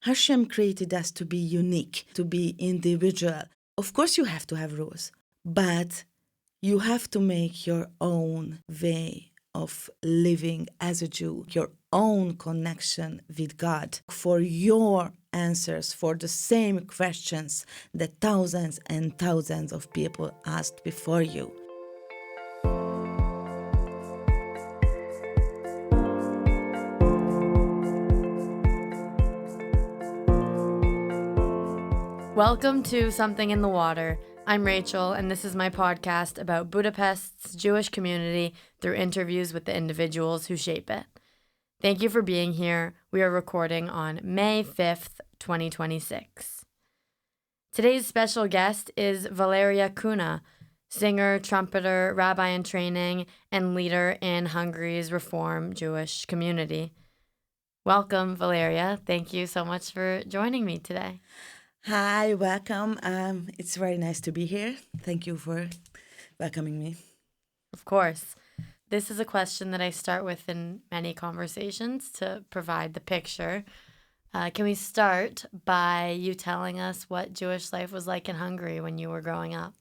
Hashem created us to be unique, to be individual. Of course, you have to have rules, but you have to make your own way of living as a Jew, your own connection with God, for your answers for the same questions that thousands and thousands of people asked before you. Welcome to Something in the Water. I'm Rachel, and this is my podcast about Budapest's Jewish community through interviews with the individuals who shape it. Thank you for being here. We are recording on May 5th, 2026. Today's special guest is Valeria Kuna, singer, trumpeter, rabbi in training, and leader in Hungary's Reform Jewish community. Welcome, Valeria. Thank you so much for joining me today. Hi, welcome. It's very nice to be here. Thank you for welcoming me. Of course. This is a question that I start with in many conversations to provide the picture. Can we start by you telling us what Jewish life was like in Hungary when you were growing up?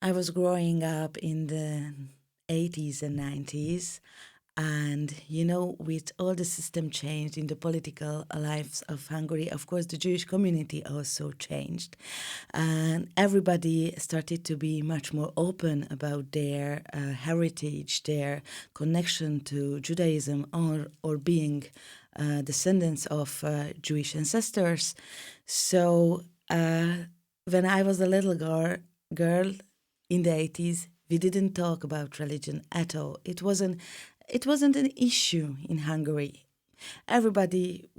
I was growing up in the 80s and 90s. And, with all the system changed in the political lives of Hungary, of course, the Jewish community also changed. And everybody started to be much more open about their heritage, their connection to Judaism, or being descendants of Jewish ancestors. So when I was a little girl in the 80s, we didn't talk about religion at all. It wasn't an issue in Hungary. Everybody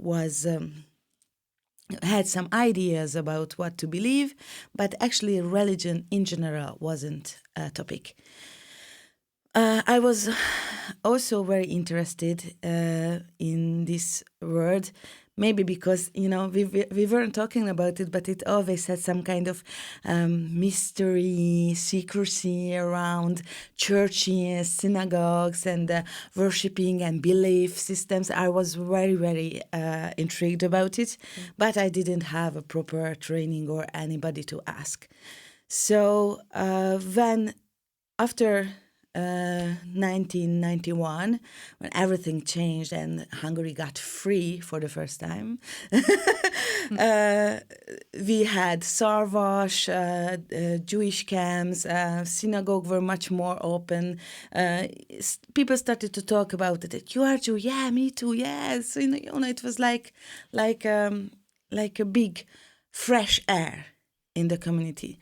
had some ideas about what to believe, but actually religion in general wasn't a topic. I was also very interested in this word, maybe because, we weren't talking about it, but it always had some kind of mystery, secrecy around churches, synagogues, and worshipping and belief systems. I was very, very intrigued about it, but I didn't have a proper training or anybody to ask. So when after 1991, when everything changed and Hungary got free for the first time, we had Szarvas, Jewish camps, synagogue were much more open. People started to talk about it. You are Jew? Yeah, me too. Yes, it was like a big fresh air in the community.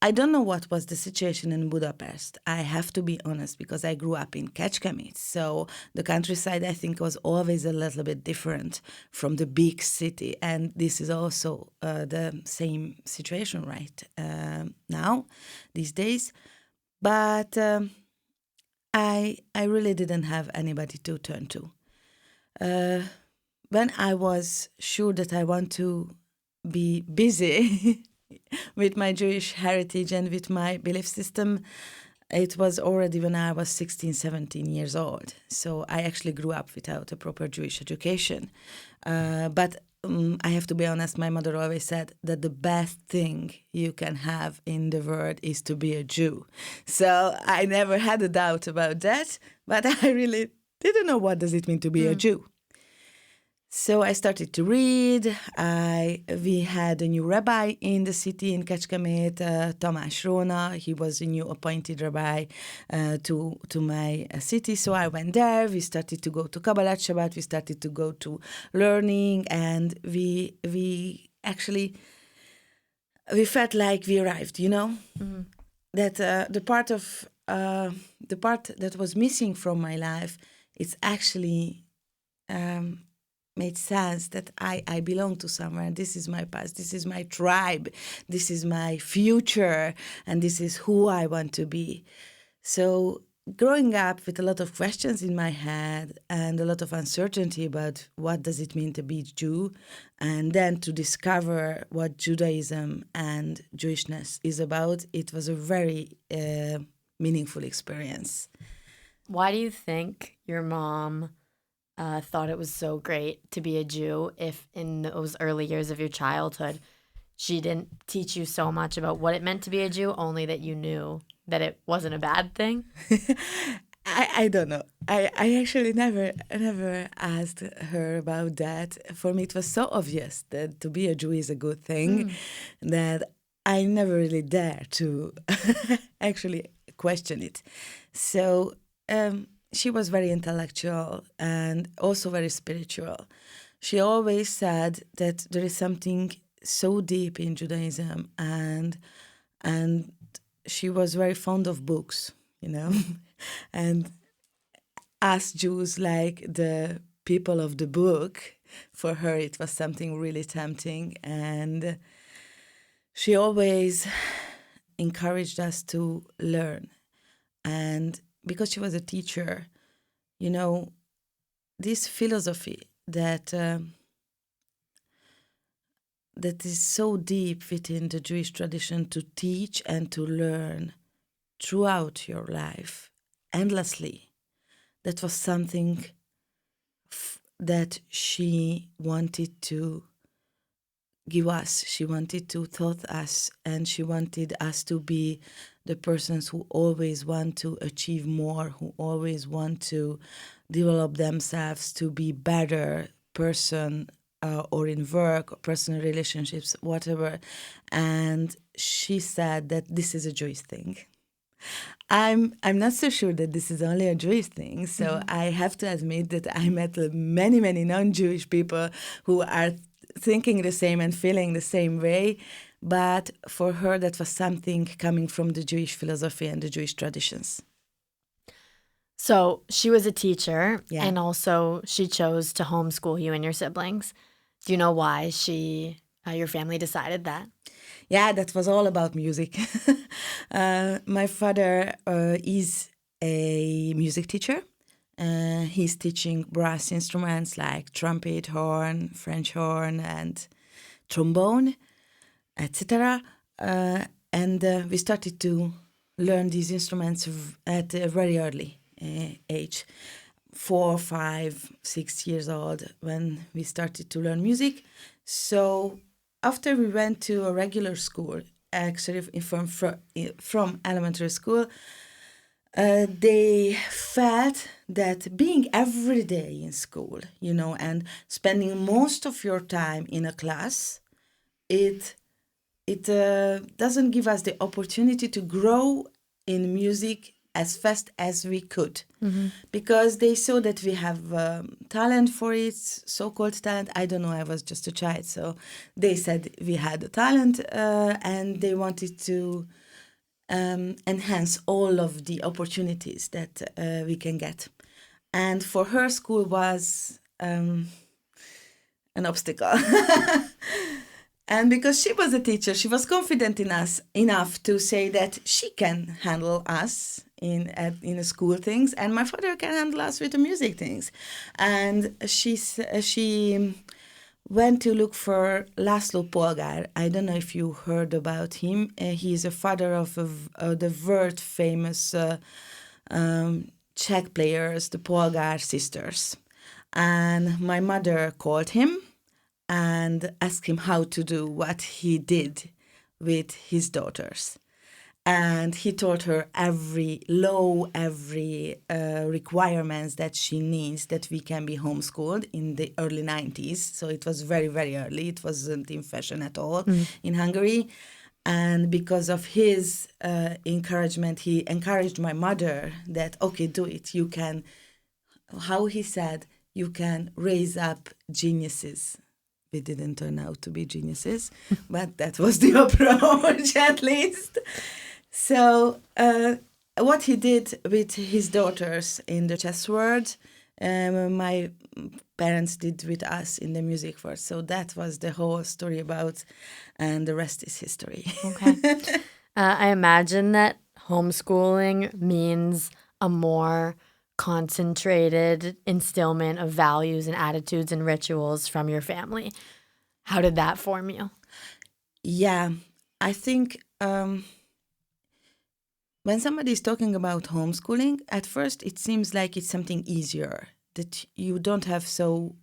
I don't know what was the situation in Budapest. I have to be honest, because I grew up in Kecskemét. So the countryside, I think, was always a little bit different from the big city. And this is also the same situation right now, these days. But I really didn't have anybody to turn to. When I was sure that I want to be busy with my Jewish heritage and with my belief system, it was already when I was 16, 17 years old. So I actually grew up without a proper Jewish education. But I have to be honest, my mother always said that the best thing you can have in the world is to be a Jew. So I never had a doubt about that, but I really didn't know what does it mean to be a Jew. So I started to read. We had a new rabbi in the city in Kecskemét, Tamás Róna. He was a new appointed rabbi to my city. So I went there. We started to go to Kabbalat Shabbat. We started to go to learning, and we felt like we arrived. That the part that was missing from my life, it's actually made sense that I belong to somewhere. This is my past. This is my tribe. This is my future. And this is who I want to be. So growing up with a lot of questions in my head and a lot of uncertainty about what does it mean to be Jew, and then to discover what Judaism and Jewishness is about, it was a very meaningful experience. Why do you think your mom thought it was so great to be a Jew if in those early years of your childhood she didn't teach you so much about what it meant to be a Jew, only that you knew that it wasn't a bad thing? I don't know. I actually never asked her about that. For me, it was so obvious that to be a Jew is a good thing that I never really dare to actually question it. So she was very intellectual and also very spiritual. She always said that there is something so deep in Judaism, and she was very fond of books, you know, and us Jews, like the people of the book, for her it was something really tempting, and she always encouraged us to learn. And because she was a teacher, you know, this philosophy that is so deep within the Jewish tradition, to teach and to learn throughout your life endlessly. That was something that she wanted to give us. She wanted to taught us, and she wanted us to be the persons who always want to achieve more, who always want to develop themselves to be better person, or in work, or personal relationships, whatever. And she said that this is a Jewish thing. I'm not so sure that this is only a Jewish thing. So I have to admit that I met many non-Jewish people who are thinking the same and feeling the same way. But for her, that was something coming from the Jewish philosophy and the Jewish traditions. So she was a teacher, Yeah. and also she chose to homeschool you and your siblings. Do you know why your family decided that? Yeah, that was all about music. My father is a music teacher. He's teaching brass instruments like trumpet, horn, French horn, and trombone, etc. And we started to learn these instruments at a very early age, 4, 5, 6 years old, when we started to learn music. So after we went to a regular school, actually from elementary school, they felt that being every day in school, you know, and spending most of your time in a class, it doesn't give us the opportunity to grow in music as fast as we could, because they saw that we have talent for it, so-called talent. I don't know, I was just a child, so they said we had a talent, and they wanted to enhance all of the opportunities that we can get. And for her, school was an obstacle. And because she was a teacher, she was confident in us enough to say that she can handle us in a school things, and my father can handle us with the music things. And she went to look for Laszlo Polgár. I don't know if you heard about him. He's a father of the world famous Czech players, the Polgár sisters. And my mother called him and asked him how to do what he did with his daughters. And he taught her every law, every requirements that she needs, that we can be homeschooled in the early 90s. So it was very, very early. It wasn't in fashion at all in Hungary. And because of his encouragement, he encouraged my mother that, okay, do it. You can, how he said, you can raise up geniuses. We didn't turn out to be geniuses, but that was the approach at least. So what he did with his daughters in the chess world, my parents did with us in the music world. So that was the whole story about, and the rest is history. Okay. I imagine that homeschooling means a more concentrated instillment of values and attitudes and rituals from your family. How did that form you? Yeah, I think when somebody is talking about homeschooling, at first it seems like it's something easier that you don't have so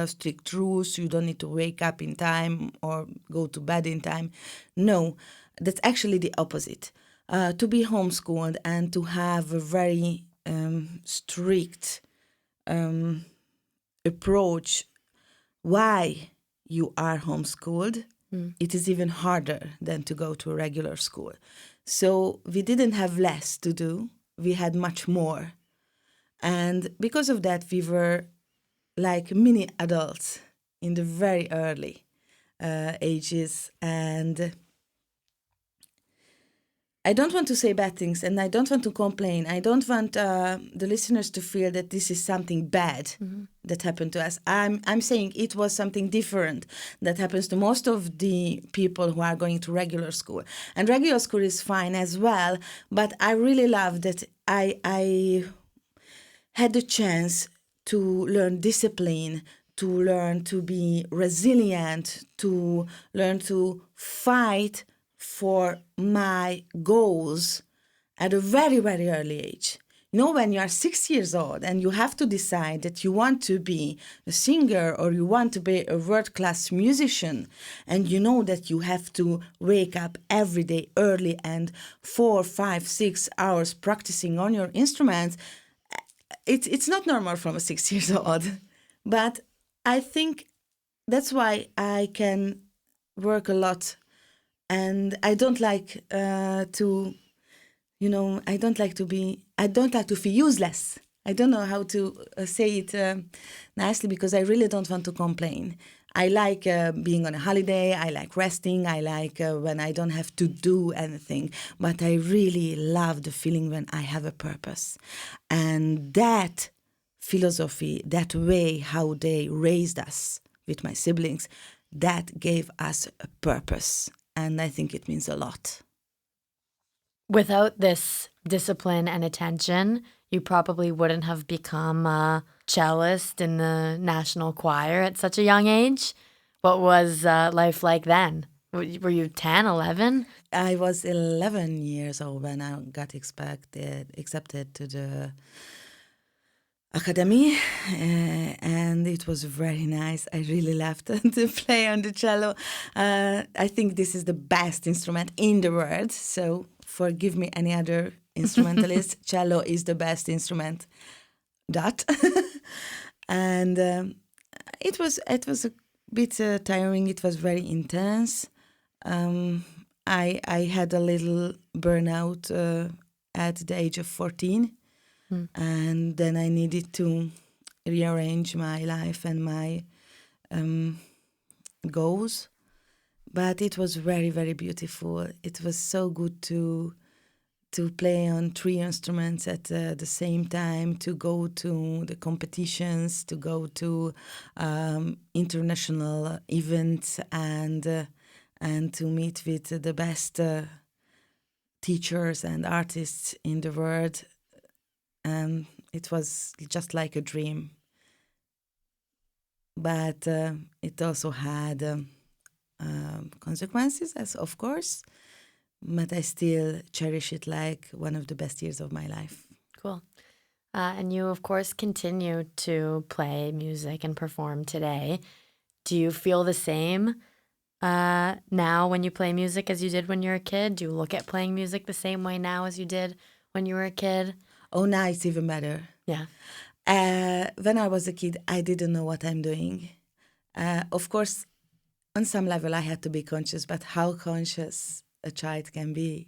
strict rules. You don't need to wake up in time or go to bed in time. No, that's actually the opposite. To be homeschooled and to have a very strict approach why you are homeschooled, it is even harder than to go to a regular school. So we didn't have less to do. We had much more. And because of that, we were like mini adults in the very early ages. And I don't want to say bad things, and I don't want to complain. I don't want the listeners to feel that this is something bad that happened to us. I'm saying it was something different that happens to most of the people who are going to regular school. And regular school is fine as well, but I really love that I had the chance to learn discipline, to learn to be resilient, to learn to fight for my goals at a very, very early age. You know, when you are 6 years old and you have to decide that you want to be a singer or you want to be a world-class musician, and you know that you have to wake up every day early and 4, 5, 6 hours practicing on your instruments, it's not normal from a 6 years old. But I think that's why I can work a lot. And I don't like I don't like to feel useless. I don't know how to say it nicely, because I really don't want to complain. I like being on a holiday. I like resting. I like when I don't have to do anything. But I really love the feeling when I have a purpose. And that philosophy, that way how they raised us with my siblings, that gave us a purpose. And I think it means a lot. Without this discipline and attention, you probably wouldn't have become a cellist in the national choir at such a young age. What was life like then? Were you 10, 11? I was 11 years old when I got accepted to the academy, and it was very nice. I really loved to play on the cello. I think this is the best instrument in the world, so forgive me any other instrumentalist. Cello is the best instrument. And it was a bit tiring. It was very intense. I had a little burnout at the age of 14. And then I needed to rearrange my life and my goals. But it was very, very beautiful. It was so good to play on 3 instruments at the same time, to go to the competitions, to go to international events, and to meet with the best teachers and artists in the world. It was just like a dream. But it also had consequences, as of course. But I still cherish it like one of the best years of my life. Cool. And you, of course, continue to play music and perform today. Do you feel the same now when you play music as you did when you were a kid? Do you look at playing music the same way now as you did when you were a kid? Oh, now it's even better. Yeah. When I was a kid, I didn't know what I'm doing. Of course, on some level, I had to be conscious, but how conscious a child can be.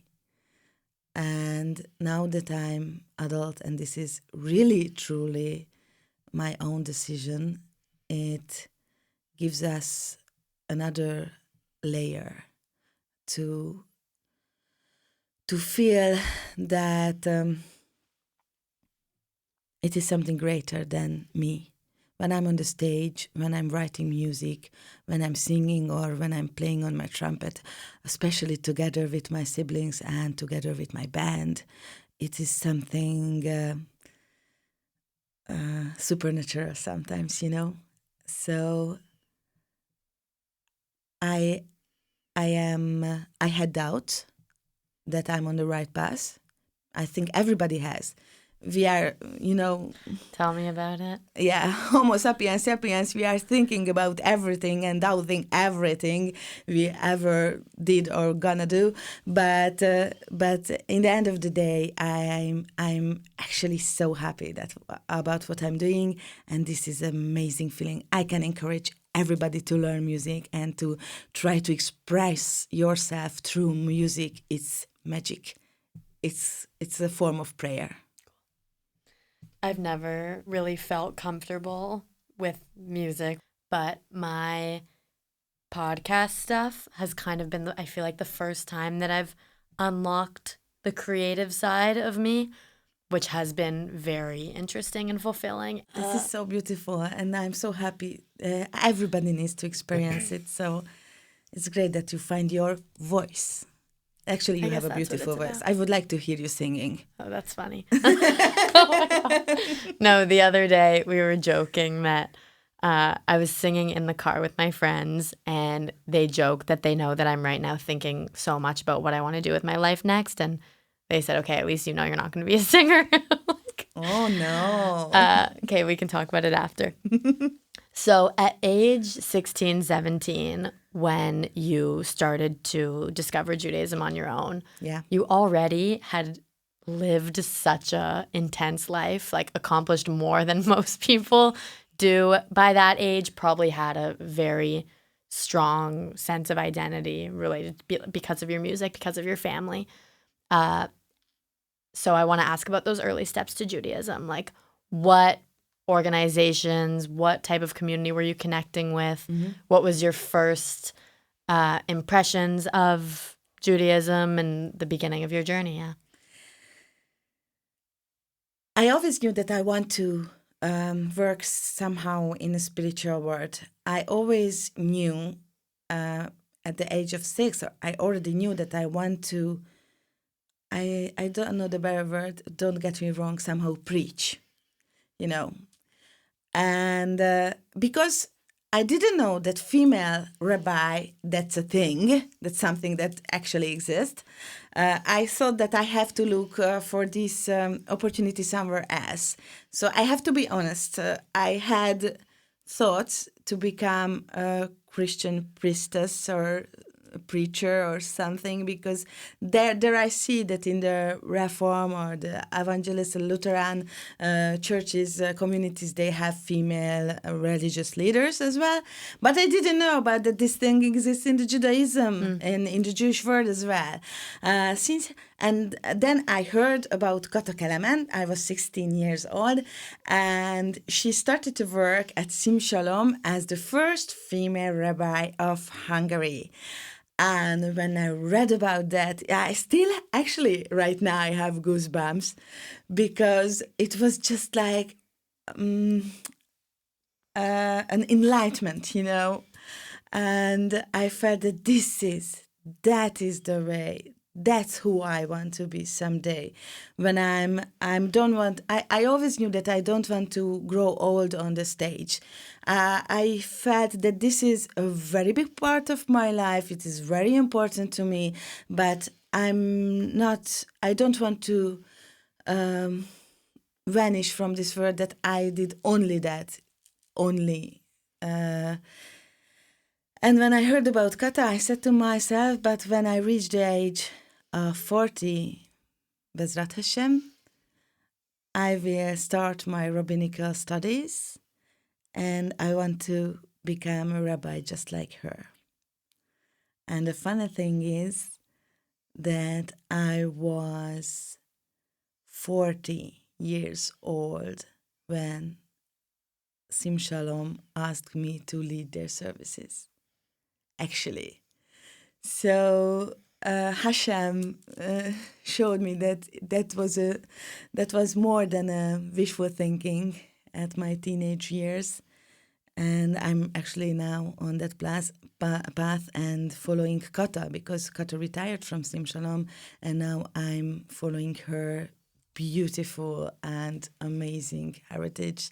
And now that I'm adult, and this is really, truly my own decision, it gives us another layer to feel that it is something greater than me. When I'm on the stage, when I'm writing music, when I'm singing, or when I'm playing on my trumpet, especially together with my siblings and together with my band, it is something supernatural sometimes, you know. So I had doubt that I'm on the right path. I think everybody has. we are, Tell me about it. yeah, Homo sapiens sapiens, we are thinking about everything and doubting everything we ever did or gonna do. But in the end of the day, I'm actually so happy about what I'm doing, and this is an amazing feeling. I can encourage everybody to learn music and to try to express yourself through music. It's magic. It's a form of prayer. I've never really felt comfortable with music, but my podcast stuff has kind of been, I feel like, the first time that I've unlocked the creative side of me, which has been very interesting and fulfilling. This is so beautiful, and I'm so happy. Everybody needs to experience it. So it's great that you find your voice. Actually, you I have guess a that's what beautiful it's voice. about. I would like to hear you singing. Oh, that's funny. No, the other day we were joking that I was singing in the car with my friends, and they joke that they know that I'm right now thinking so much about what I want to do with my life next. And they said, okay, at least you know you're not going to be a singer. Like, Oh, no. okay, we can talk about it after. So at age 16, 17, when you started to discover Judaism on your own, Yeah. you already had lived such a intense life, like accomplished more than most people do by that age, probably had a very strong sense of identity related because of your music, because of your family. So I want to ask about those early steps to Judaism. Like, what organizations, what type of community were you connecting with? What was your first impressions of Judaism and the beginning of your journey? Yeah. I always knew that I want to work somehow in a spiritual world. I always knew at the age of 6, I already knew that I want to, I don't know the better word, don't get me wrong, somehow preach, And because I didn't know that female rabbi, that's a thing, that's something that actually exists, I thought that I have to look for this opportunity somewhere else. So I have to be honest, I had thoughts to become a Christian priestess or a preacher or something, because there I see that in the Reform or the Evangelist Lutheran churches, communities, they have female religious leaders as well. But I didn't know about that this thing exists in the Judaism and in the Jewish world as well. And then I heard about Kata Kelemen. I was 16 years old, and she started to work at Sim Shalom as the first female rabbi of Hungary. And when I read about that, I still actually right now I have goosebumps, because it was just like an enlightenment, And I felt that that is the way. That's who I want to be someday. When I always knew that I don't want to grow old on the stage. I felt that this is a very big part of my life. It is very important to me, but I don't want to vanish from this world that I did only that, only. And when I heard about Kata, I said to myself, but when I reach the age of 40, Bezrat Hashem, I will start my rabbinical studies, and I want to become a rabbi just like her. And the funny thing is that I was 40 years old when Sim Shalom asked me to lead their services. Actually. So Hashem showed me that was more than a wishful thinking at my teenage years, and I'm actually now on that path and following Kata, because Kata retired from Sim Shalom, and now I'm following her beautiful and amazing heritage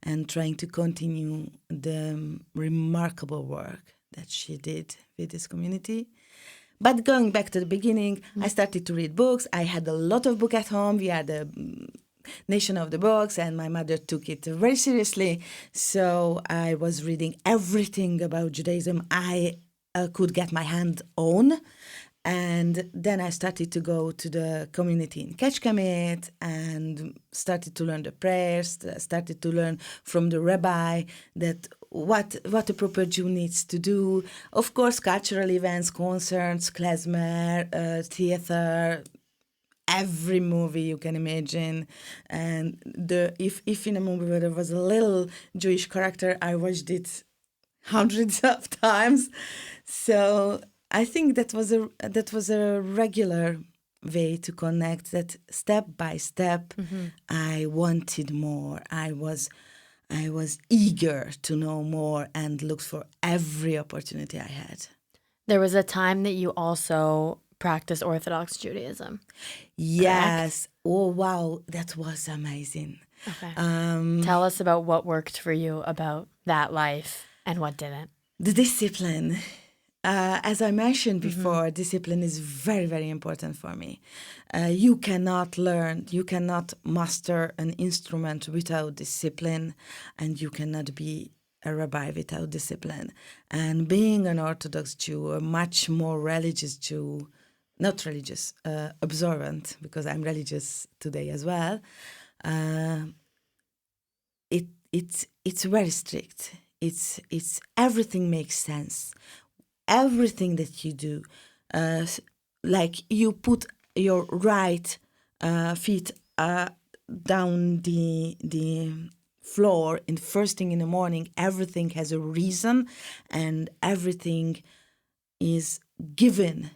and trying to continue the remarkable work that she did with this community. But going back to the beginning, I started to read books. I had a lot of books at home. We are the nation of the books, and my mother took it very seriously. So I was reading everything about Judaism I could get my hand on. And then I started to go to the community in Kecskemét and started to learn the prayers, started to learn from the rabbi that what a proper Jew needs to do. Of course, cultural events, concerts, klezmer, theater, every movie you can imagine. And if in a movie where there was a little Jewish character, I watched it hundreds of times. So I think that was a regular way to connect. That step by step, I wanted more. I was eager to know more and looked for every opportunity I had. There was a time that you also practiced Orthodox Judaism. Yes. Correct? Oh wow, that was amazing. Okay. Tell us about what worked for you about that life and what didn't. The discipline. As I mentioned before, discipline is very, very important for me. You cannot master an instrument without discipline, and you cannot be a rabbi without discipline. And being an Orthodox Jew, a much more religious Jew, not religious, observant, because I'm religious today as well, it's very strict. It's everything makes sense. Everything that you do, like you put your right feet down the floor in first thing in the morning, everything has a reason, and everything is given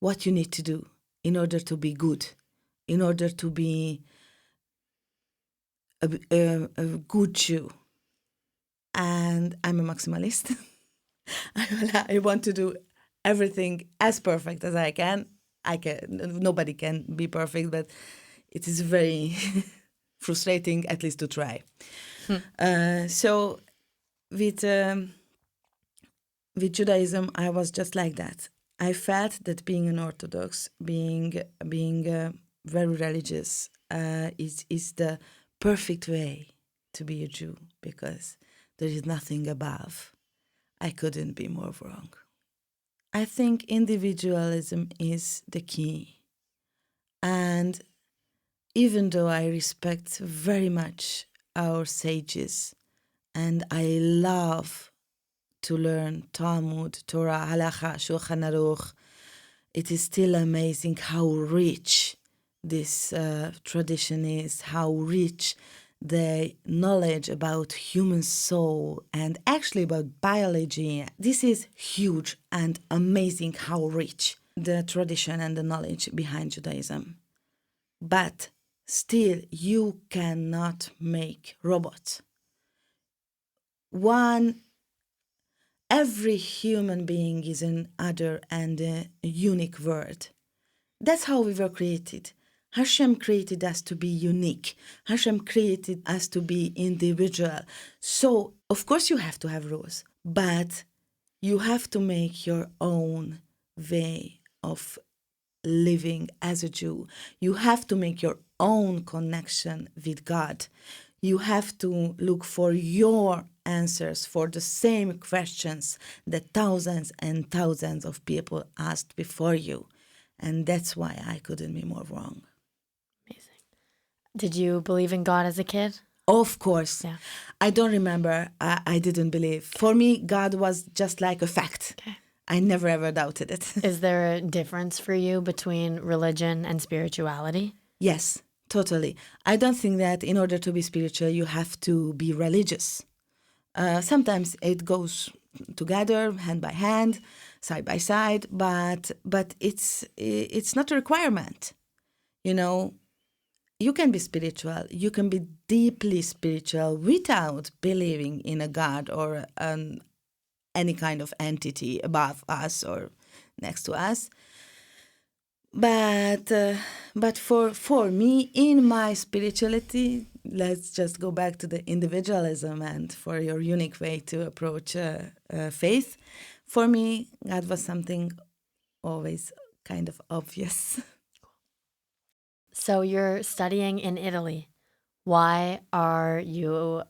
what you need to do in order to be good, in order to be a good Jew. And I'm a maximalist. I want to do everything as perfect as I can. Nobody can be perfect, but it is very frustrating, at least to try. So with Judaism, I was just like that. I felt that being an Orthodox, being very religious, is the perfect way to be a Jew, because there is nothing above. I couldn't be more wrong. I think individualism is the key. And even though I respect very much our sages, and I love to learn Talmud, Torah, Halacha, Shulchan Aruch, it is still amazing how rich this tradition is, how rich the knowledge about human soul and actually about biology. This is huge and amazing how rich the tradition and the knowledge behind Judaism. But still, you cannot make robots. Every human being is an other and a unique word. That's how we were created. Hashem created us to be unique. Hashem created us to be individual. So, of course, you have to have rules, but you have to make your own way of living as a Jew. You have to make your own connection with God. You have to look for your answers for the same questions that thousands and thousands of people asked before you. And that's why I couldn't be more wrong. Amazing. Did you believe in God as a kid? Of course. Yeah. I don't remember. I didn't believe. For me, God was just like a fact. Okay. I never ever doubted it. Is there a difference for you between religion and spirituality? Yes, totally. I don't think that in order to be spiritual, you have to be religious. Sometimes it goes together, hand by hand, side by side, but it's not a requirement. You know, you can be spiritual. You can be deeply spiritual without believing in a God or any kind of entity above us or next to us. But for me, in my spirituality, let's just go back to the individualism and for your unique way to approach faith. For me, God was something always kind of obvious. So you're studying in Italy. Why are you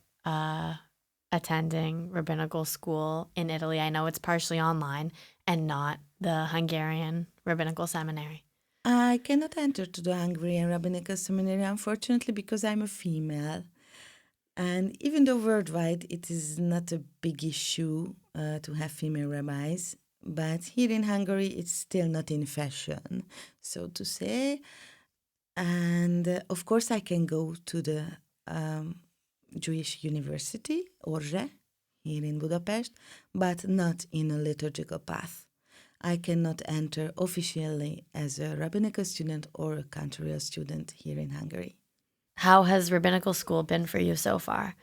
attending rabbinical school in Italy? I know it's partially online and not the Hungarian rabbinical seminary. I cannot enter to the Hungarian Rabbinical Seminary, unfortunately, because I'm a female. And even though worldwide it is not a big issue to have female rabbis, but here in Hungary it's still not in fashion, so to say. And of course, I can go to the Jewish University, Orge, here in Budapest, but not in a liturgical path. I cannot enter officially as a rabbinical student or a cantorial student here in Hungary. How has rabbinical school been for you so far?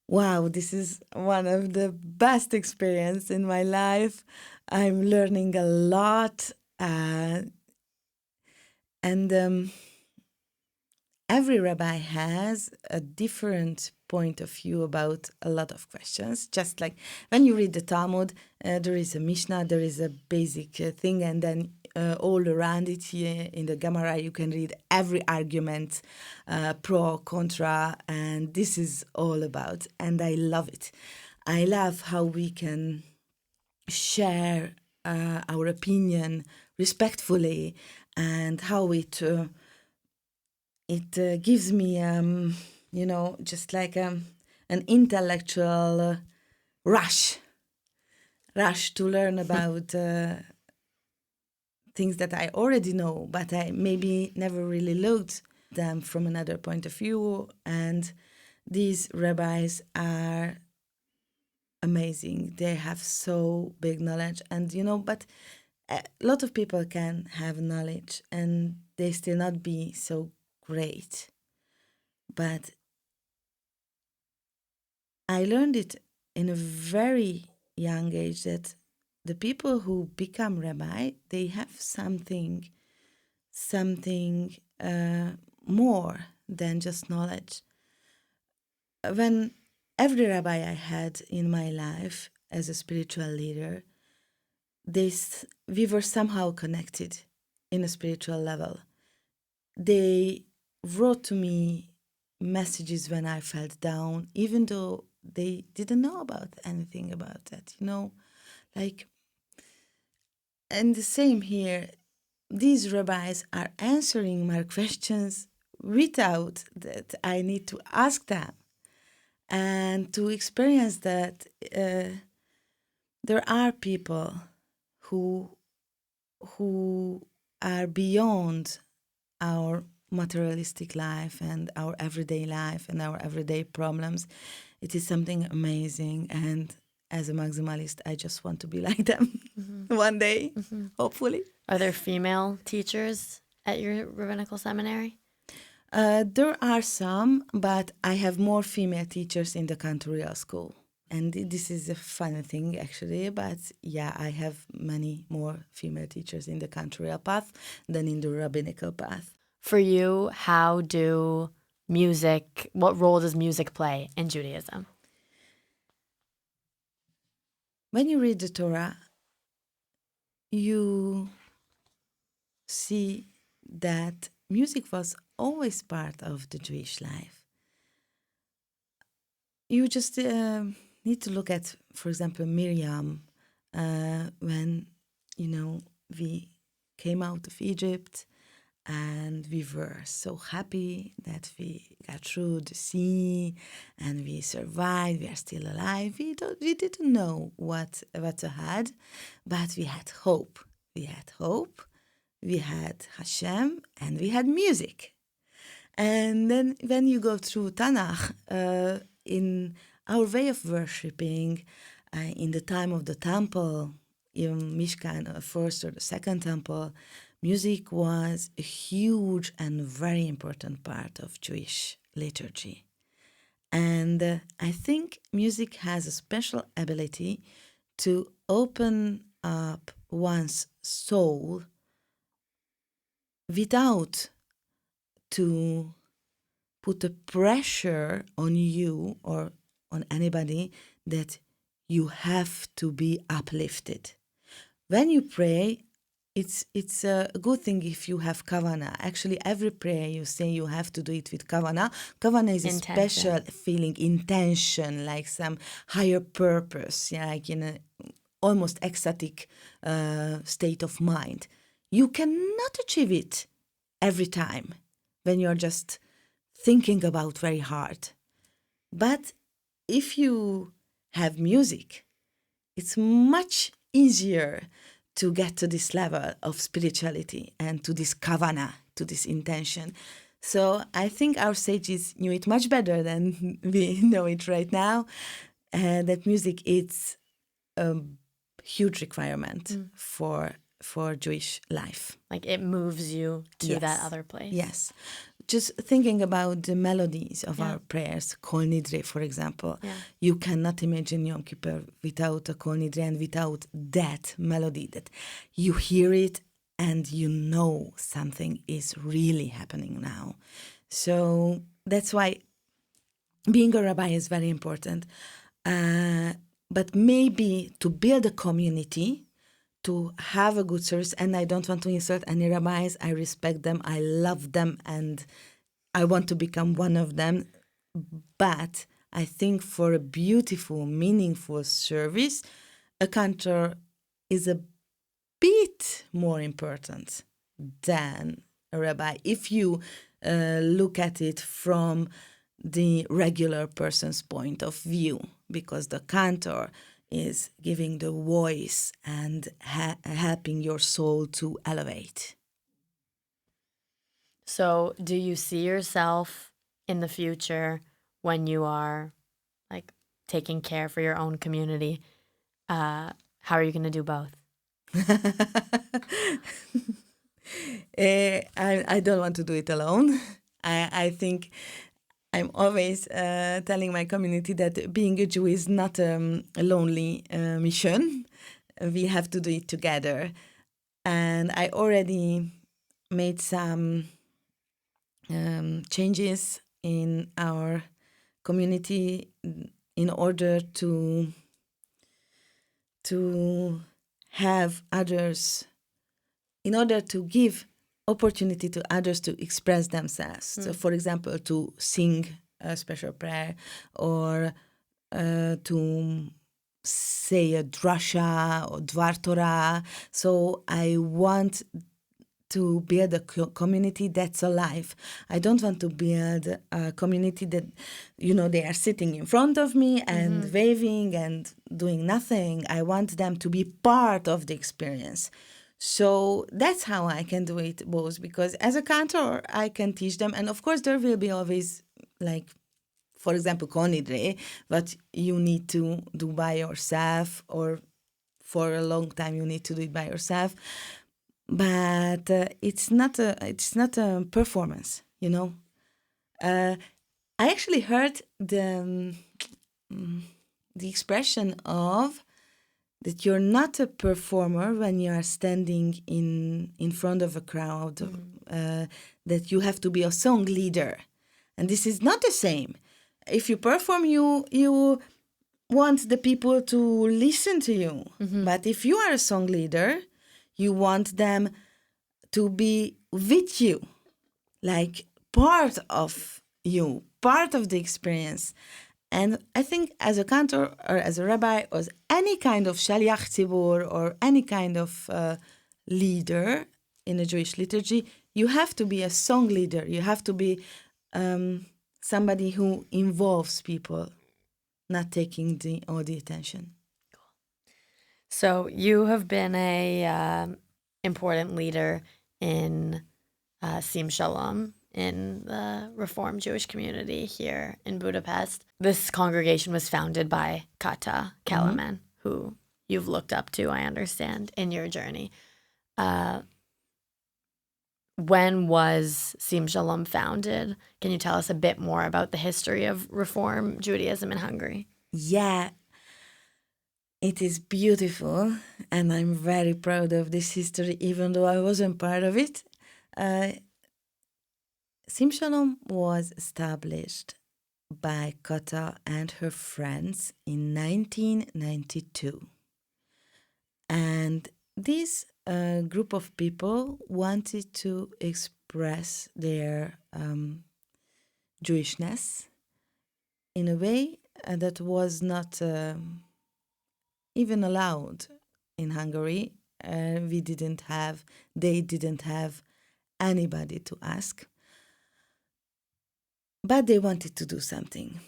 Wow, this is one of the best experience in my life. I'm learning a lot, and every rabbi has a different point of view about a lot of questions. Just like when you read the Talmud, there is a Mishnah, there is a basic thing, and then all around it here in the Gemara, you can read every argument, pro, contra, and this is all about. And I love it. I love how we can share our opinion respectfully, and how it gives me, just like an intellectual rush to learn about things that I already know, but I maybe never really looked them from another point of view. And these rabbis are amazing. They have so big knowledge, and but a lot of people can have knowledge and they still not be so great. But I learned it in a very young age that the people who become rabbi, they have something more than just knowledge. When every rabbi I had in my life as a spiritual leader, we were somehow connected in a spiritual level. They wrote to me messages when I felt down, even though they didn't know about anything about that, and the same here. These rabbis are answering my questions without that I need to ask them, and to experience that there are people who are beyond our materialistic life and our everyday life and our everyday problems. It is something amazing, and as a maximalist, I just want to be like them one day, hopefully. Are there female teachers at your rabbinical seminary? There are some, but I have more female teachers in the cantorial school. And this is a funny thing, actually. But yeah, I have many more female teachers in the cantorial path than in the rabbinical path. For you, what role does music play in Judaism? When you read the Torah, you see that music was always part of the Jewish life. You just need to look at, for example, Miriam, when, we came out of Egypt and we were so happy that we got through the sea and we survived. We are still alive. We didn't know what ahead, but we had hope. We had hope. We had Hashem, and we had music. And then when you go through Tanakh, in our way of worshipping, in the time of the temple, in Mishkan, first or the second temple, music was a huge and very important part of Jewish liturgy. And I think music has a special ability to open up one's soul without to put a pressure on you or on anybody that you have to be uplifted. When you pray, it's a good thing if you have kavana. Actually, every prayer you say, you have to do it with kavana. Kavana is a Intention. special feeling, intention, like some higher purpose, yeah, like in a almost ecstatic state of mind. You cannot achieve it every time when you're just thinking about very hard. But if you have music, it's much easier to get to this level of spirituality and to this kavana, to this intention. So I think our sages knew it much better than we know it right now. That music is a huge requirement for Jewish life. Like it moves you to that Yes. other place. Yes. Just thinking about the melodies of our prayers, Kol Nidre, for example. Yeah. You cannot imagine Yom Kippur without a Kol Nidre and without that melody, that you hear it and you know something is really happening now. So that's why being a rabbi is very important. But maybe to build a community, to have a good service, and I don't want to insult any rabbis. I respect them, I love them, and I want to become one of them. But I think for a beautiful, meaningful service, a cantor is a bit more important than a rabbi. If you look at it from the regular person's point of view, because the cantor is giving the voice and helping your soul to elevate. So do you see yourself in the future when you are like taking care for your own community? How are you going to do both? I don't want to do it alone. I think I'm always telling my community that being a Jew is not a lonely mission. We have to do it together. And I already made some changes in our community in order to have others, in order to give opportunity to others to express themselves. So, for example, to sing a special prayer or to say a drasha or dvar Torah. So I want to build a community that's alive. I don't want to build a community that, they are sitting in front of me and waving and doing nothing. I want them to be part of the experience. So that's how I can do it both, because as a cantor, I can teach them. And of course, there will be always, like, for example, Kol Nidre, what you need to do by yourself, or for a long time you need to do it by yourself. But it's not a performance, I actually heard the expression of that you're not a performer when you are standing in front of a crowd, that you have to be a song leader. And this is not the same. If you perform, you want the people to listen to you. But if you are a song leader, you want them to be with you, like part of you, part of the experience. And I think as a cantor or as a rabbi or as any kind of shaliach tzibur or any kind of leader in a Jewish liturgy, you have to be a song leader. You have to be somebody who involves people, not taking all the attention. So you have been a important leader in Sim Shalom, in the Reform Jewish community here in Budapest. This congregation was founded by Kata Kalaman, who you've looked up to, I understand, in your journey. When was Sim Shalom founded? Can you tell us a bit more about the history of Reform Judaism in Hungary? Yeah, it is beautiful, and I'm very proud of this history, even though I wasn't part of it. Sim Shalom was established by Kata and her friends in 1992. And this a group of people wanted to express their Jewishness in a way that was not even allowed in Hungary. They didn't have anybody to ask, but they wanted to do something.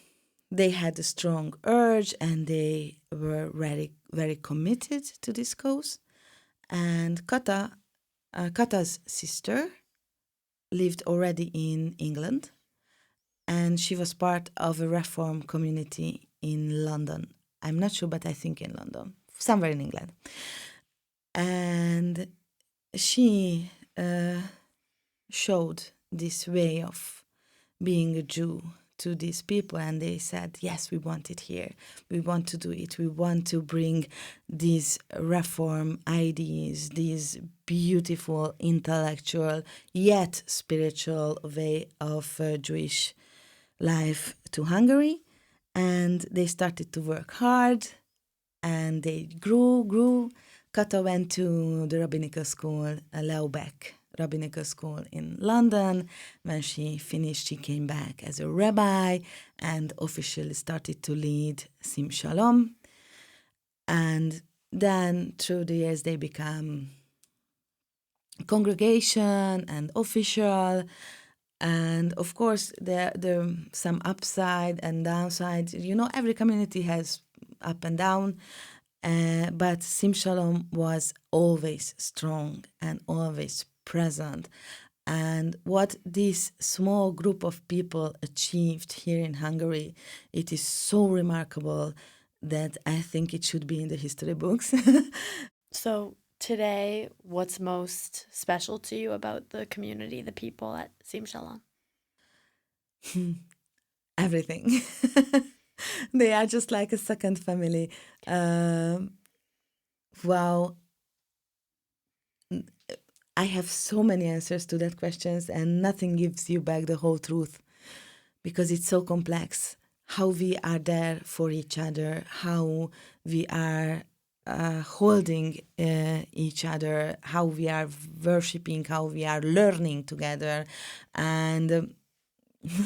They had a strong urge and they were very, very committed to this cause. And Kata's sister lived already in England, and she was part of a reform community in London. I'm not sure, but I think in London, somewhere in England. And she showed this way of being a Jew to these people, and they said, yes, we want it here. We want to do it. We want to bring these reform ideas, these beautiful, intellectual, yet spiritual way of Jewish life to Hungary. And they started to work hard, and they grew. Kata went to the rabbinical school, Leubeck rabbinical school in London. When she finished, she came back as a rabbi and officially started to lead Sim Shalom. And then through the years, they become congregation and official. And of course, there some upside and downside. You know, every community has up and down. But Sim Shalom was always strong and always present. And what this small group of people achieved here in Hungary, it is so remarkable that I think it should be in the history books. So today, what's most special to you about the community, the people at Sim Shalom? Everything. They are just like a second family. Wow. I have so many answers to that questions, and nothing gives you back the whole truth because it's so complex. How we are there for each other, how we are holding each other, how we are worshipping, how we are learning together, and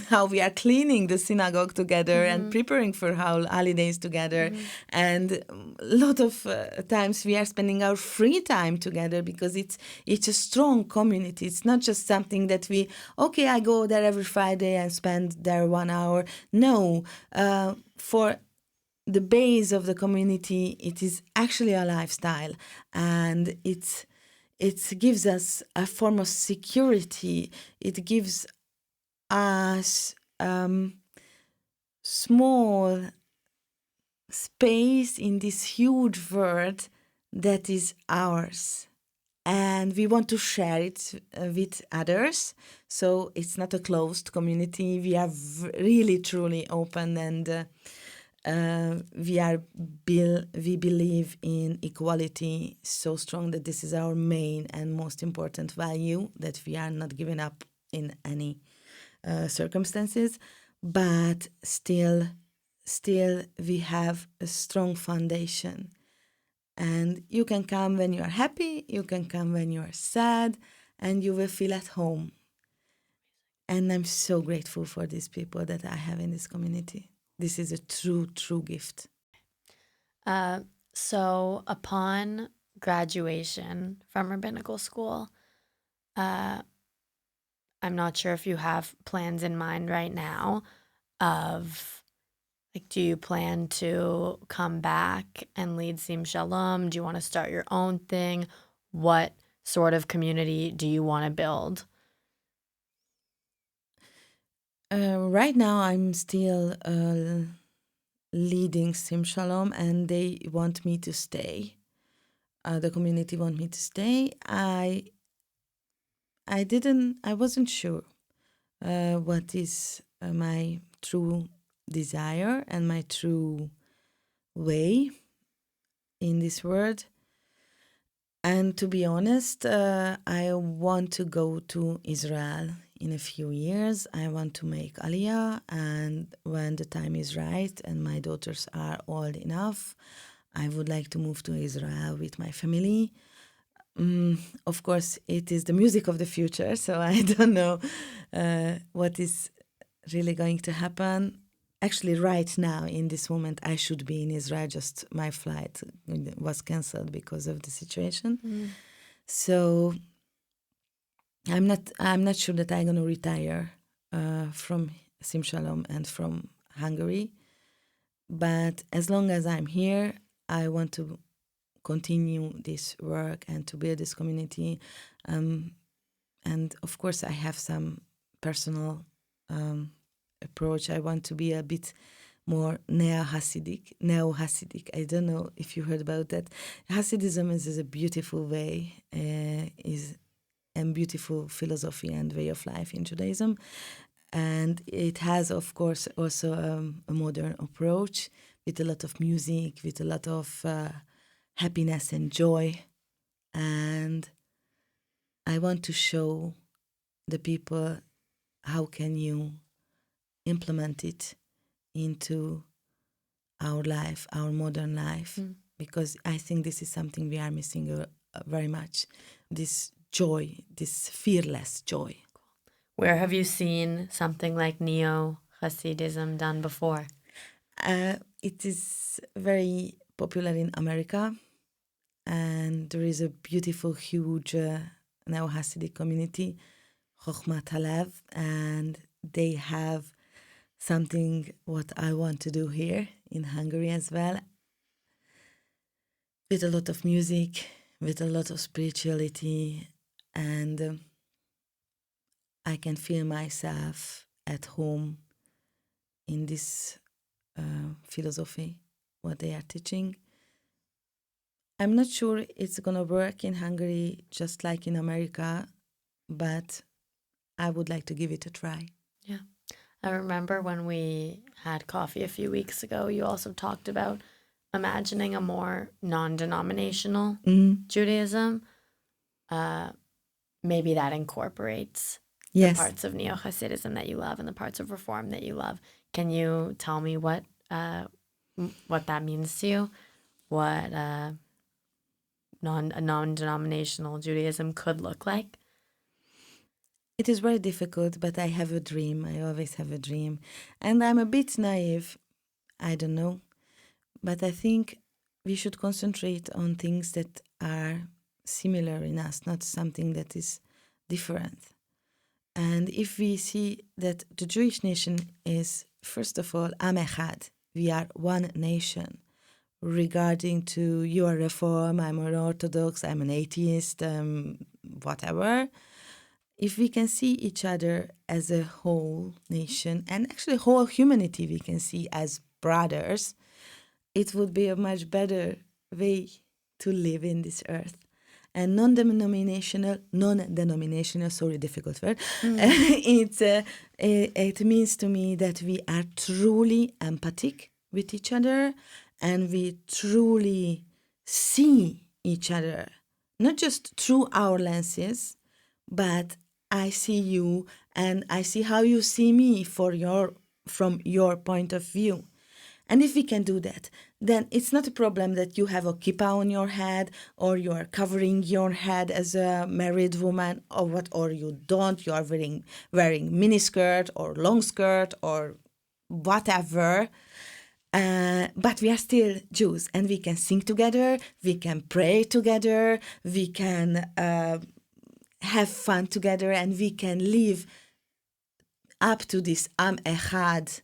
how we are cleaning the synagogue together and preparing for holidays together. And a lot of times we are spending our free time together because it's a strong community. It's not just something that I go there every Friday and spend there 1 hour. No, for the base of the community, it is actually a lifestyle, and it gives us a form of security. It gives us small space in this huge world that is ours, and we want to share it with others. So it's not a closed community. We are really truly open, and we believe in equality so strong that this is our main and most important value, that we are not giving up in any circumstances, but still we have a strong foundation. And you can come when you are happy, you can come when you are sad, and you will feel at home. And I'm so grateful for these people that I have in this community. This is a true gift. So upon graduation from rabbinical school, I'm not sure if you have plans in mind right now of, like, do you plan to come back and lead Sim Shalom? Do you want to start your own thing? What sort of community do you want to build? Right now, I'm still leading Sim Shalom, and they want me to stay. The community want me to stay. I wasn't sure what is my true desire and my true way in this world. And to be honest, I want to go to Israel in a few years. I want to make Aliyah, and when the time is right and my daughters are old enough, I would like to move to Israel with my family. Of course, it is the music of the future, so I don't know what is really going to happen. Actually, right now, in this moment, I should be in Israel, just my flight was cancelled because of the situation. So I'm not sure that I'm going to retire from Sim Shalom and from Hungary. But as long as I'm here, I want to continue this work and to build this community. And of course, I have some personal approach. I want to be a bit more neo-Hasidic. I don't know if you heard about that. Hasidism is a beautiful way, is a beautiful philosophy and way of life in Judaism. And it has, of course, also a modern approach with a lot of music, with a lot of happiness and joy. And I want to show the people how can you implement it into our life, our modern life, because I think this is something we are missing very much, this joy, this fearless joy. Where have you seen something like neo-Hasidism done before? It is very popular in America, and there is a beautiful, huge neo-Hasidic community, Chochmat Halev, and they have something what I want to do here in Hungary as well, with a lot of music, with a lot of spirituality, and I can feel myself at home in this philosophy, what they are teaching. I'm not sure it's going to work in Hungary just like in America, but I would like to give it a try. Yeah. I remember when we had coffee a few weeks ago, you also talked about imagining a more non-denominational Judaism. Maybe that incorporates the parts of neo-Hasidism that you love and the parts of Reform that you love. Can you tell me what that means to you? What a non-denominational Judaism could look like? It is very difficult, but I have a dream. I always have a dream. And I'm a bit naive. I don't know. But I think we should concentrate on things that are similar in us, not something that is different. And if we see that the Jewish nation is, first of all, Am Echad, we are one nation. Regarding to you are Reform, I'm an Orthodox, I'm an atheist, whatever. If we can see each other as a whole nation, and actually whole humanity we can see as brothers, it would be a much better way to live in this earth. And non-denominational, sorry, difficult word, it means to me that we are truly empathic with each other, and we truly see each other, not just through our lenses, but I see you and I see how you see me from your point of view. And if we can do that, then it's not a problem that you have a kippah on your head or you are covering your head as a married woman or you don't, you are wearing miniskirt or long skirt or whatever. But we are still Jews and we can sing together, we can pray together, we can have fun together, and we can live up to this Am Echad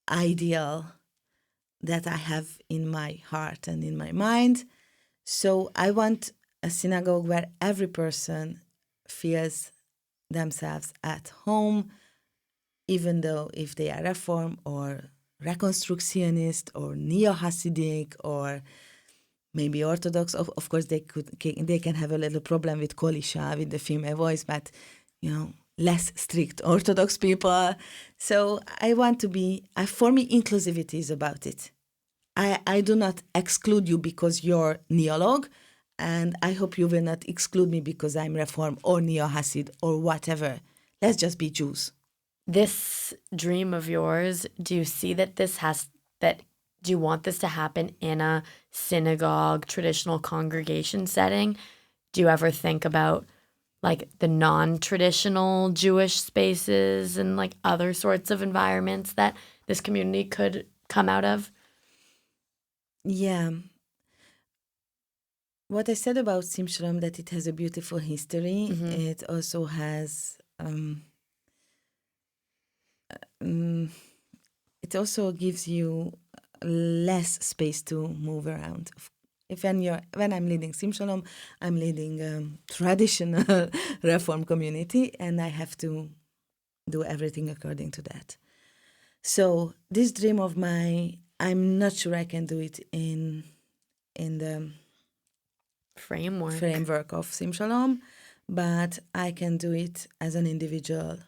ideal that I have in my heart and in my mind. So I want a synagogue where every person feels themselves at home, even though if they are Reform or Reconstructionist or Neo-Hasidic or maybe Orthodox. Of course, they can have a little problem with Kol Isha, with the female voice, but less strict Orthodox people. So I want to be, for me, inclusivity is about it. I do not exclude you because you're Neolog, and I hope you will not exclude me because I'm Reform or Neo-Hasid or whatever. Let's just be Jews. This dream of yours, do you see that do you want this to happen in a synagogue, traditional congregation setting? Do you ever think about like the non-traditional Jewish spaces and like other sorts of environments that this community could come out of? Yeah. What I said about Sim Shalom, that it has a beautiful history, it also has, it also gives you less space to move around. If when I'm leading Sim Shalom, I'm leading traditional Reform community, and I have to do everything according to that. So this dream of mine, I'm not sure I can do it in the framework of Sim Shalom, but I can do it as an individual.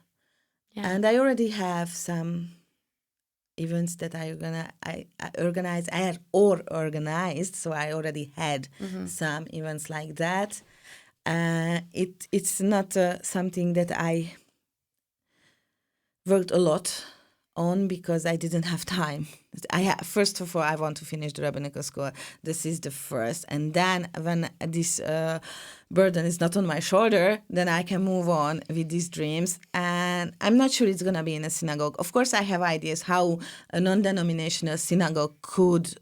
Yeah. And I already have some events that I organized or organized, so I already had some events like that. It's not something that I worked a lot on because I didn't have time. First of all, I want to finish the rabbinical school. This is the first. And then when this burden is not on my shoulder, then I can move on with these dreams. And I'm not sure it's going to be in a synagogue. Of course, I have ideas how a non-denominational synagogue could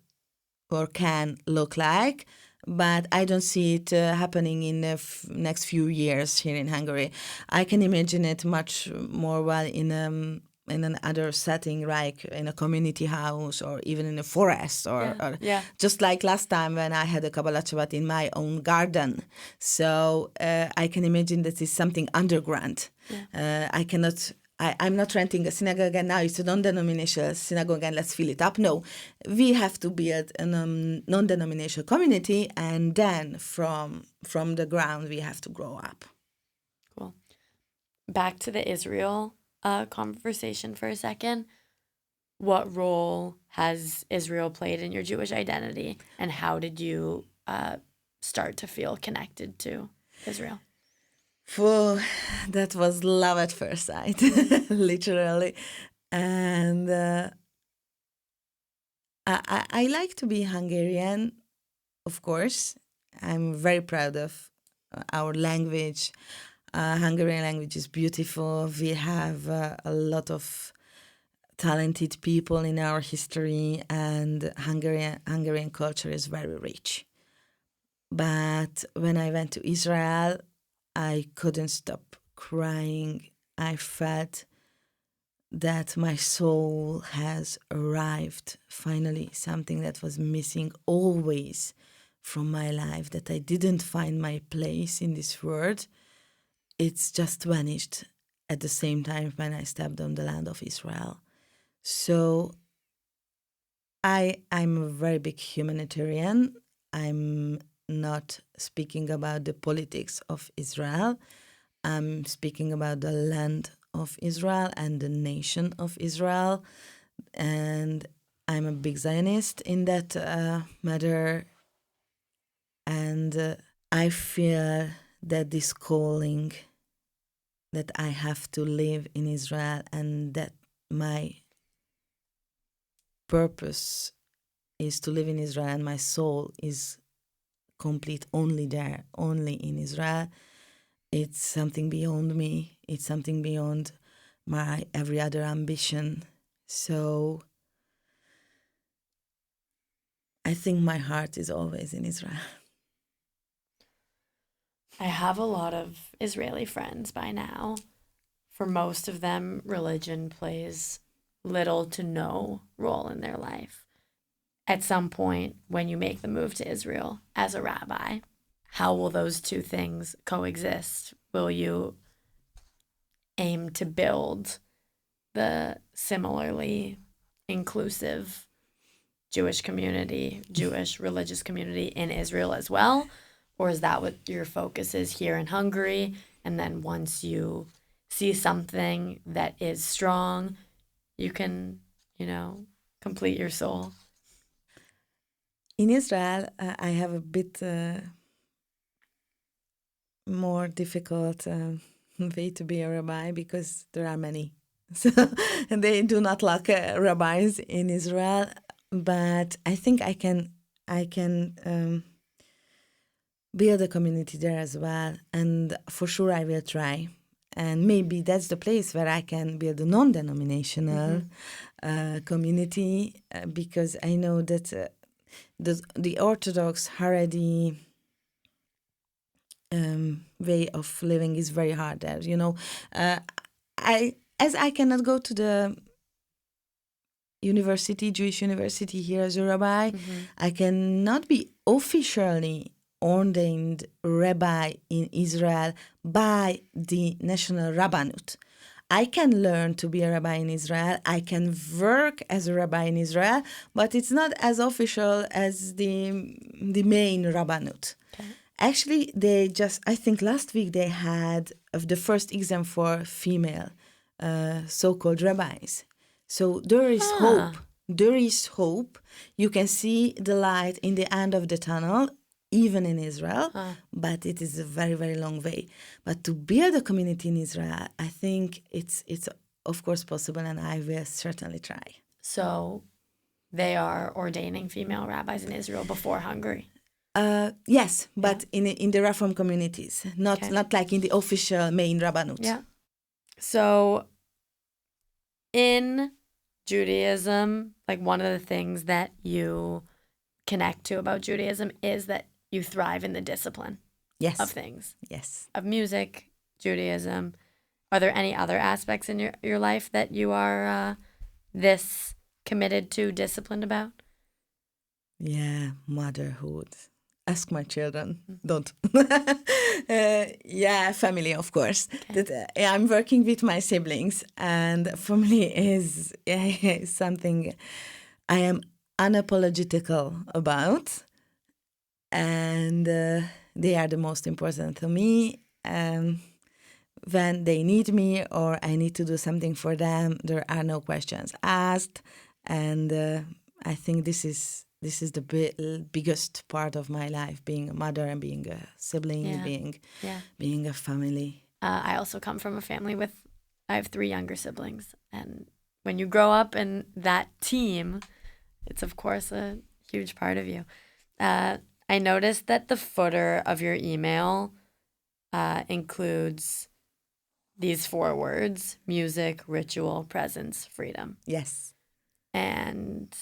or can look like, but I don't see it happening in the next few years here in Hungary. I can imagine it much more well in another setting, like in a community house or even in a forest, or just like last time when I had a Kabbalah Shabbat in my own garden. So I can imagine that it's something underground. I'm not renting a synagogue and now it's a non-denominational synagogue and let's fill it up. No, we have to build a non-denominational community, and then from the ground we have to grow up. Cool. Back to the Israel conversation for a second. What role has Israel played in your Jewish identity, and how did you start to feel connected to Israel? Well, that was love at first sight, literally. And I like to be Hungarian, of course. I'm very proud of our language. Hungarian language is beautiful. We have a lot of talented people in our history, and Hungarian culture is very rich. But when I went to Israel, I couldn't stop crying. I felt that my soul has arrived, finally, something that was missing always from my life, that I didn't find my place in this world. It's just vanished at the same time when I stepped on the land of Israel. So I'm a very big humanitarian. I'm not speaking about the politics of Israel. I'm speaking about the land of Israel and the nation of Israel. And I'm a big Zionist in that matter. And I feel that this calling that I have to live in Israel, and that my purpose is to live in Israel, and my soul is complete only there, only in Israel. It's something beyond me. It's something beyond my every other ambition. So I think my heart is always in Israel. I have a lot of Israeli friends by now. For most of them, religion plays little to no role in their life. At some point, when you make the move to Israel as a rabbi, how will those two things coexist? Will you aim to build the similarly inclusive Jewish community, Jewish religious community in Israel as well? Or is that what your focus is here in Hungary? And then once you see something that is strong, you can, complete your soul. In Israel, I have a bit more difficult way to be a rabbi because there are many. So they do not lack rabbis in Israel. but I think I can build a community there as well, and for sure I will try. And maybe that's the place where I can build a non-denominational community, because I know that the Orthodox Haredi way of living is very hard there. I cannot go to the Jewish university here as a rabbi. I cannot be officially ordained rabbi in Israel by the National Rabbanut. I can learn to be a rabbi in Israel. I can work as a rabbi in Israel, but it's not as official as the main Rabbanut. Okay. Actually, I think last week they had the first exam for female so-called rabbis. So there is hope. There is hope. You can see the light in the end of the tunnel, even in Israel, but it is a very, very long way. But to build a community in Israel, I think it's of course possible, and I will certainly try. So they are ordaining female rabbis in Israel before Hungary. Yes, but in the Reform communities, not like in the official main Rabbanut. Yeah. So in Judaism, like one of the things that you connect to about Judaism is that you thrive in the discipline of things. Yes. Of music, Judaism. Are there any other aspects in your life that you are this committed to, disciplined about? Yeah, motherhood. Ask my children. Don't. Family, of course. Okay. That I'm working with my siblings, and family is something I am unapologetical about, and they are the most important to me. When they need me or I need to do something for them, there are no questions asked, and I think this is the biggest part of my life: being a mother and being a sibling, being a family. I also come from a family I have 3 younger siblings, and when you grow up in that team, it's of course a huge part of you. I noticed that the footer of your email includes these 4 words: music, ritual, presence, freedom. Yes. And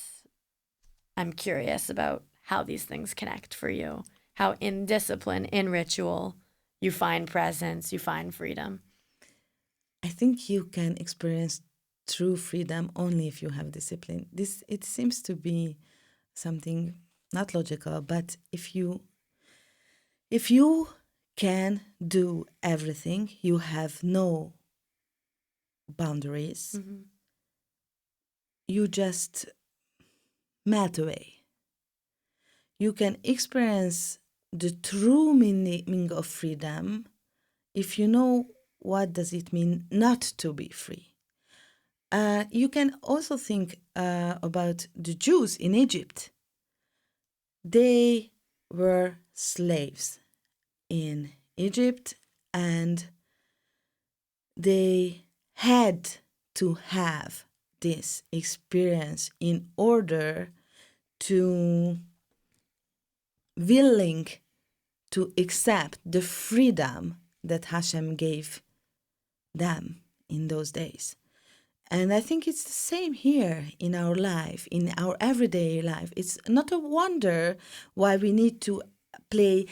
I'm curious about how these things connect for you. How in discipline, in ritual, you find presence, you find freedom. I think you can experience true freedom only if you have discipline. It seems to be something not logical, but if you can do everything, you have no boundaries. You just melt away. You can experience the true meaning of freedom if you know what does it mean not to be free. You can also think about the Jews in Egypt. They were slaves in Egypt, and they had to have this experience in order to willing to accept the freedom that Hashem gave them in those days. And I think it's the same here in our life, in our everyday life. It's not a wonder why we need to play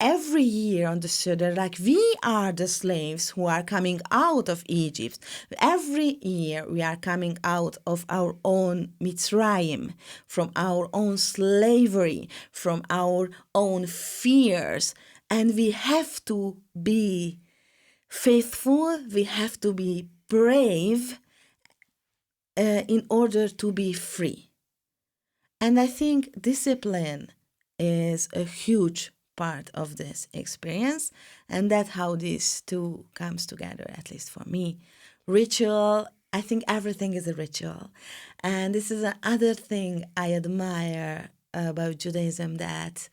every year on the Seder like we are the slaves who are coming out of Egypt. Every year we are coming out of our own Mitzrayim, from our own slavery, from our own fears. And we have to be faithful, we have to be brave in order to be free. And I think discipline is a huge part of this experience, and that's how these two comes together, at least for me. Ritual, I think everything is a ritual. And this is another thing I admire about Judaism, that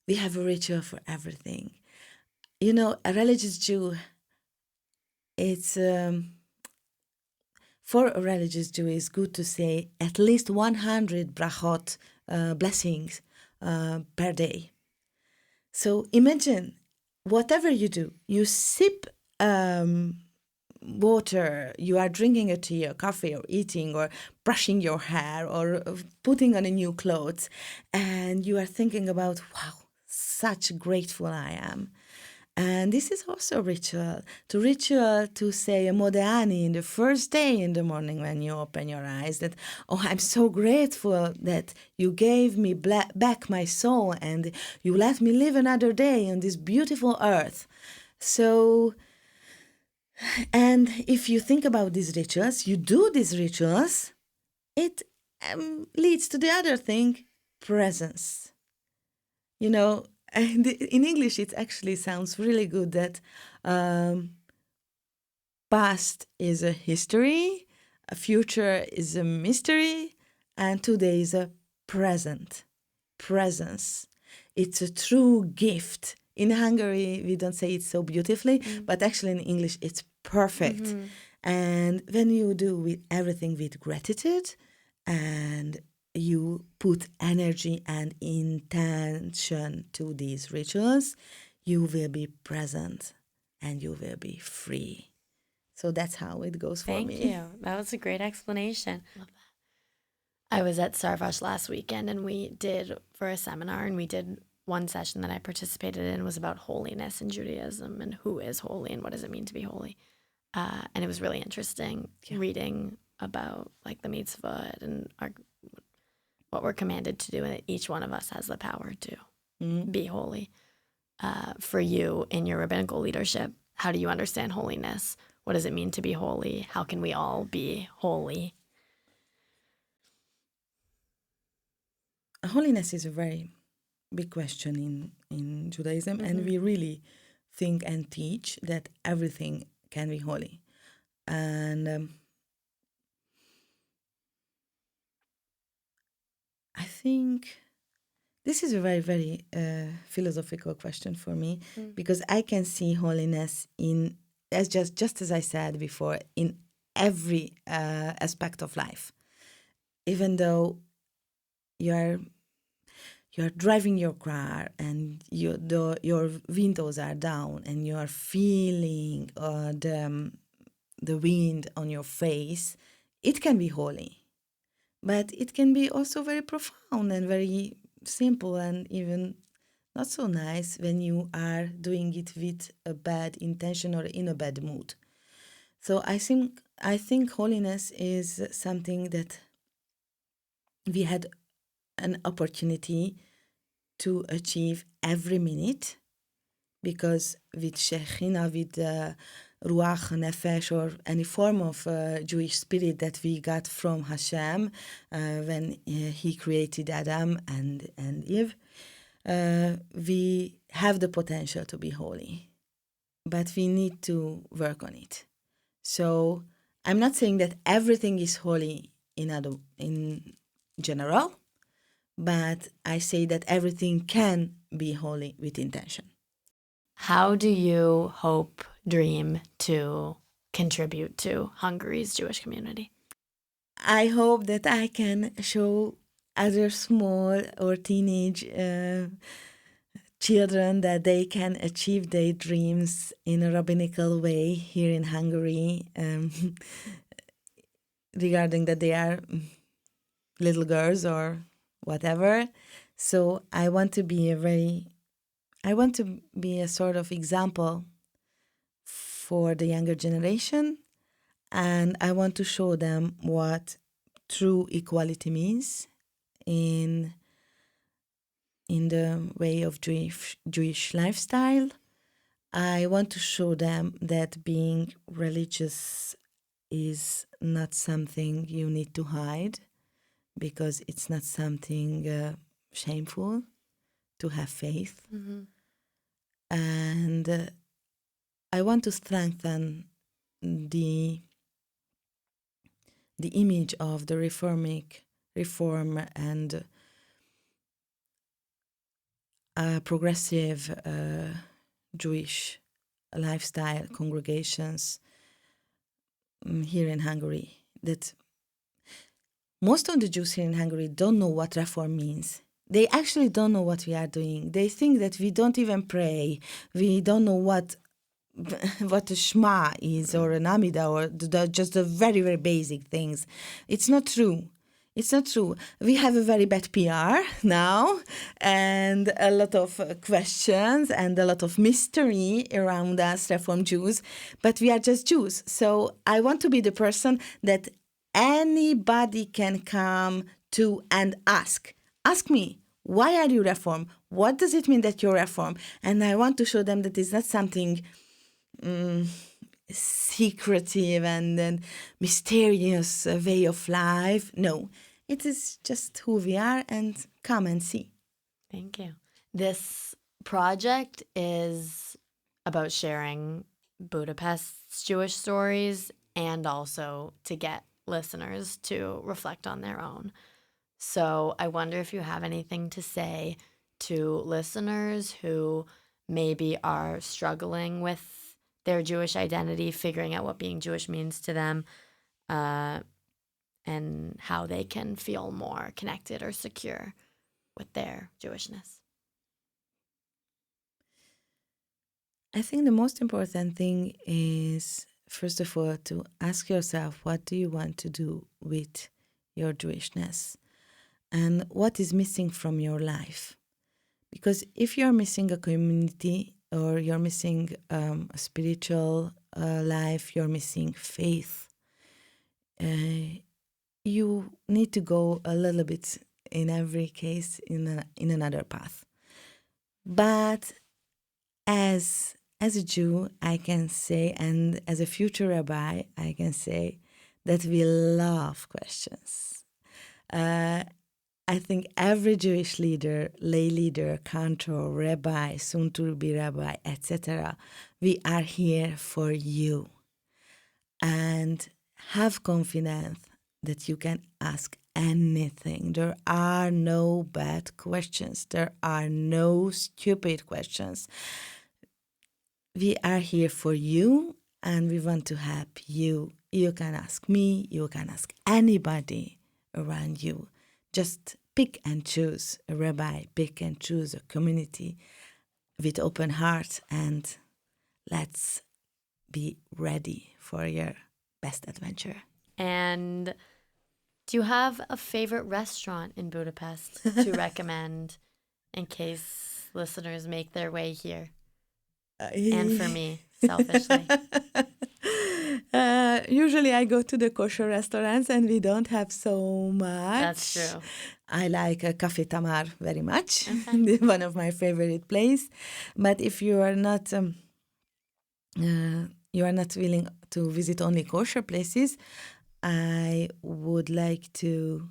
we have a ritual for everything. A religious Jew, it's for a religious Jew, it's good to say at least 100 brachot, blessings, per day. So imagine, whatever you do, you sip water, you are drinking a tea or coffee or eating or brushing your hair or putting on a new clothes, and you are thinking about, wow, such grateful I am. And this is also ritual to say a Modéani in the first day in the morning when you open your eyes, that, oh, I'm so grateful that you gave me back my soul and you let me live another day on this beautiful earth. So, and if you think about these rituals, you do these rituals, it leads to the other thing, presence. You know, and in English, it actually sounds really good that past is a history, a future is a mystery, and today is a present, presence. It's a true gift. In Hungary, we don't say it so beautifully, but actually in English, it's perfect. And when you do with everything with gratitude and you put energy and intention to these rituals, you will be present and you will be free. So that's how it goes for me. Thank you. That was a great explanation. Love that. I was at Sarvash last weekend and we did for a seminar, and we did one session that I participated in was about holiness in Judaism and who is holy and what does it mean to be holy. And it was really interesting reading about like the mitzvah and what we're commanded to do, and that each one of us has the power to be holy. For you in your rabbinical leadership, how do you understand holiness? What does it mean to be holy? How can we all be holy? Holiness is a very big question in Judaism, and we really think and teach that everything can be holy. And I think this is a very, very philosophical question for me, because I can see holiness in, as just as I said before, in every aspect of life. Even though you're driving your car and your windows are down and you are feeling the wind on your face, it can be holy. But it can be also very profound and very simple and even not so nice when you are doing it with a bad intention or in a bad mood. So I think holiness is something that we had an opportunity to achieve every minute, because with Shekhinah, with Ruach, Nefesh, or any form of Jewish spirit that we got from Hashem when He created Adam and Eve, we have the potential to be holy, but we need to work on it. So I'm not saying that everything is holy in general, but I say that everything can be holy with intention. How do you hope, dream to contribute to Hungary's Jewish community? I hope that I can show other small or teenage children that they can achieve their dreams in a rabbinical way here in Hungary, regarding that they are little girls or whatever. So I want to be a sort of example for the younger generation, and I want to show them what true equality means in the way of Jewish lifestyle. I want to show them that being religious is not something you need to hide, because it's not something shameful to have faith. And I want to strengthen the image of the reform and progressive Jewish lifestyle congregations here in Hungary. that most of the Jews here in Hungary don't know what reform means. They actually don't know what we are doing. They think that we don't even pray. We don't know what a Shema is or an Amida or just the very, very basic things. It's not true. It's not true. We have a very bad PR now and a lot of questions and a lot of mystery around us, Reform Jews, but we are just Jews. So I want to be the person that anybody can come to and ask. Ask me, why are you Reform? What does it mean that you're Reform? And I want to show them that it's not something secretive and mysterious way of life. No, it is just who we are, and come and see. Thank you. This project is about sharing Budapest's Jewish stories and also to get listeners to reflect on their own. So I wonder if you have anything to say to listeners who maybe are struggling with their Jewish identity, figuring out what being Jewish means to them, and how they can feel more connected or secure with their Jewishness. I think the most important thing is, first of all, to ask yourself, what do you want to do with your Jewishness? And what is missing from your life? Because if you're missing a community, or you're missing a spiritual life, you're missing faith, you need to go a little bit, in every case, in another path. But as a Jew, I can say, and as a future rabbi, I can say that we love questions. I think every Jewish leader, lay leader, cantor, rabbi, soon to be rabbi, etc., we are here for you. And have confidence that you can ask anything. There are no bad questions. There are no stupid questions. We are here for you, and we want to help you. You can ask me, you can ask anybody around you. Just pick and choose a rabbi, pick and choose a community with open heart, and let's be ready for your best adventure. And do you have a favorite restaurant in Budapest to recommend in case listeners make their way here? And for me, selfishly. Usually I go to the kosher restaurants and we don't have so much. That's true. I like Café Tamar very much, Okay. one of my favorite places. But if you are not willing to visit only kosher places, I would like to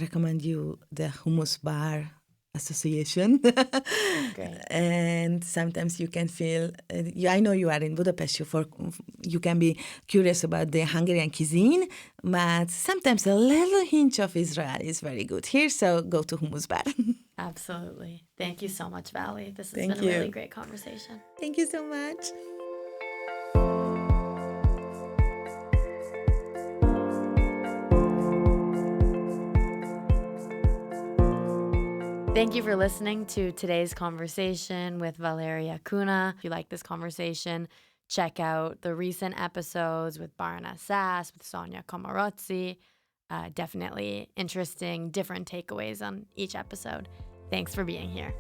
recommend you the Hummus Bar Association. Great. And sometimes you can feel, I know you are in Budapest, you can be curious about the Hungarian cuisine, but sometimes a little hint of Israel is very good here, so go to Hummus Bar. Absolutely. Thank you so much, Vali. This has Thank been you. a really great conversation. Thank you so much. Thank you for listening to today's conversation with Valeria Kuna. If you like this conversation, check out the recent episodes with Barna Sass, with Sonia Komarotsi. Definitely interesting, different takeaways on each episode. Thanks for being here.